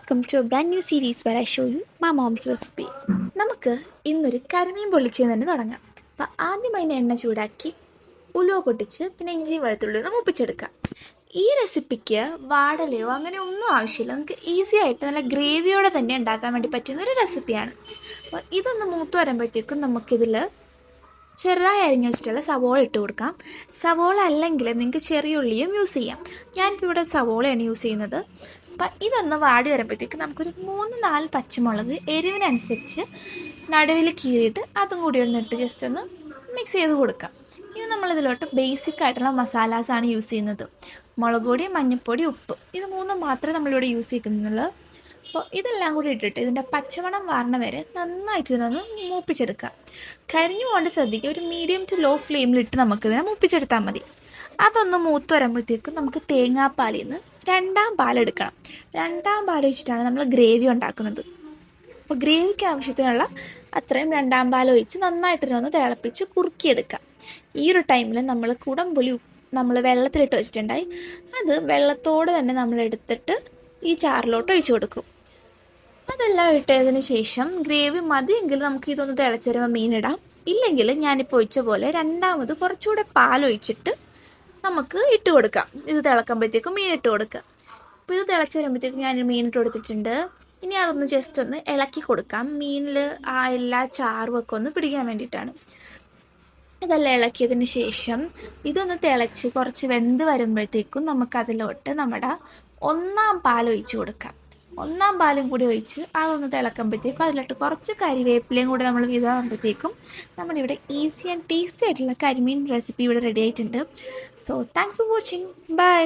Welcome to a brand new series where I show you my mom's recipe. നമുക്ക് ഇന്നൊരു കരിമീൻ പൊള്ളിച്ച് തന്നെ തുടങ്ങാം. അപ്പോൾ ആദ്യം അതിന് എണ്ണ ചൂടാക്കി ഉലുവ പൊട്ടിച്ച് പിന്നെ ഇഞ്ചി വെളുത്തുള്ളി ഒന്ന് മൂപ്പിച്ചെടുക്കാം. ഈ റെസിപ്പിക്ക് വാടലയോ അങ്ങനെ ഒന്നും ആവശ്യമില്ല. നമുക്ക് ഈസി ആയിട്ട് നല്ല ഗ്രേവിയോടെ തന്നെ ഉണ്ടാക്കാൻ വേണ്ടി പറ്റുന്ന ഒരു റെസിപ്പിയാണ്. അപ്പോൾ ഇതൊന്ന് മൂത്ത് വരുമ്പോഴത്തേക്കും നമുക്കിതിൽ ചെറുതായി അരിഞ്ഞു വെച്ചിട്ടുള്ള സവോള ഇട്ട് കൊടുക്കാം. സവോള അല്ലെങ്കിൽ നിങ്ങൾക്ക് ചെറിയ ഉള്ളിയും യൂസ് ചെയ്യാം. ഞാനിപ്പോൾ ഇവിടെ സവോളയാണ് യൂസ് ചെയ്യുന്നത്. അപ്പം ഇതൊന്ന് വാടി വരുമ്പോഴത്തേക്ക് നമുക്കൊരു 3-4 പച്ചമുളക് എരിവിനനുസരിച്ച് നടുവിൽ കീറിയിട്ട് അതും കൂടി ഒന്നിട്ട് ജസ്റ്റ് ഒന്ന് മിക്സ് ചെയ്ത് കൊടുക്കാം. ഇനി നമ്മളിതിലോട്ട് ബേസിക് ആയിട്ടുള്ള മസാലാസാണ് യൂസ് ചെയ്യുന്നത്. മുളക് പൊടി, മഞ്ഞൾപ്പൊടി, ഉപ്പ്, ഇത് മൂന്നും മാത്രമേ നമ്മളിവിടെ യൂസ് ചെയ്യുന്നുള്ളൂ. അപ്പോൾ ഇതെല്ലാം കൂടി ഇട്ടിട്ട് ഇതിൻ്റെ പച്ചമണം വാരണ വരെ നന്നായിട്ട് ഇതിനൊന്ന് മൂപ്പിച്ചെടുക്കുക. കരിഞ്ഞു കൊണ്ട് ശ്രദ്ധിക്കുക. ഒരു മീഡിയം ടു ലോ ഫ്ലെയിമിലിട്ട് നമുക്കിതിനെ മൂപ്പിച്ചെടുത്താൽ മതി. അതൊന്ന് മൂത്ത് വരുമ്പോഴത്തേക്കും നമുക്ക് തേങ്ങാപ്പാലിൽ നിന്ന് 2ാം പാലെടുക്കണം. 2ാം പാൽ ഒഴിച്ചിട്ടാണ് നമ്മൾ ഗ്രേവി ഉണ്ടാക്കുന്നത്. അപ്പോൾ ഗ്രേവിക്ക് ആവശ്യത്തിനുള്ള അത്രയും 2ാം പാൽ ഒഴിച്ച് നന്നായിട്ട് ഒന്ന് തിളപ്പിച്ച് കുറുക്കിയെടുക്കാം. ഈ ഒരു ടൈമിൽ നമ്മൾ കുടംപുളി നമ്മൾ വെള്ളത്തിലിട്ട് വെച്ചിട്ടുണ്ടായി. അത് വെള്ളത്തോട് തന്നെ നമ്മൾ എടുത്തിട്ട് ഈ ചാറിലോട്ട് ഒഴിച്ചു കൊടുക്കും. അതെല്ലാം ഇട്ടതിന് ശേഷം ഗ്രേവി മതിയെങ്കിൽ നമുക്ക് ഇതൊന്ന് തിളച്ചരുമ്പോൾ മീനിടാം. ഇല്ലെങ്കിൽ ഞാനിപ്പോൾ ഒഴിച്ച പോലെ 2ാമത് കുറച്ചുകൂടെ പാലൊഴിച്ചിട്ട് നമുക്ക് ഇട്ട് കൊടുക്കാം. ഇത് തിളക്കുമ്പോഴത്തേക്കും മീൻ ഇട്ട് കൊടുക്കുക. അപ്പോൾ ഇത് തിളച്ച് വരുമ്പോഴത്തേക്കും ഞാൻ മീൻ ഇട്ട് കൊടുത്തിട്ടുണ്ട്. ഇനി അതൊന്ന് ജസ്റ്റ് ഒന്ന് ഇളക്കി കൊടുക്കാം. മീനിൽ ആ എല്ലാ ചാറും ഒക്കെ ഒന്ന് പിടിക്കാൻ വേണ്ടിയിട്ടാണ്. ഇതെല്ലാം ഇളക്കിയതിന് ശേഷം ഇതൊന്ന് തിളച്ച് കുറച്ച് വെന്ത് വരുമ്പോഴത്തേക്കും നമുക്കതിലോട്ട് നമ്മുടെ 1ാം പാൽ ഒഴിച്ച് കൊടുക്കാം. 1ാം പാലും കൂടി ഒഴിച്ച് അതൊന്ന് തിളക്കുമ്പോഴത്തേക്കും അതിലോട്ട് കുറച്ച് കരിവേപ്പിലയും കൂടി നമ്മൾ വിതറുമ്പോഴത്തേക്കും നമ്മുടെ ഇവിടെ ഈസി ആൻഡ് ടേസ്റ്റി ആയിട്ടുള്ള കരിമീൻ റെസിപ്പി ഇവിടെ റെഡി ആയിട്ടുണ്ട്. So thanks for watching. By.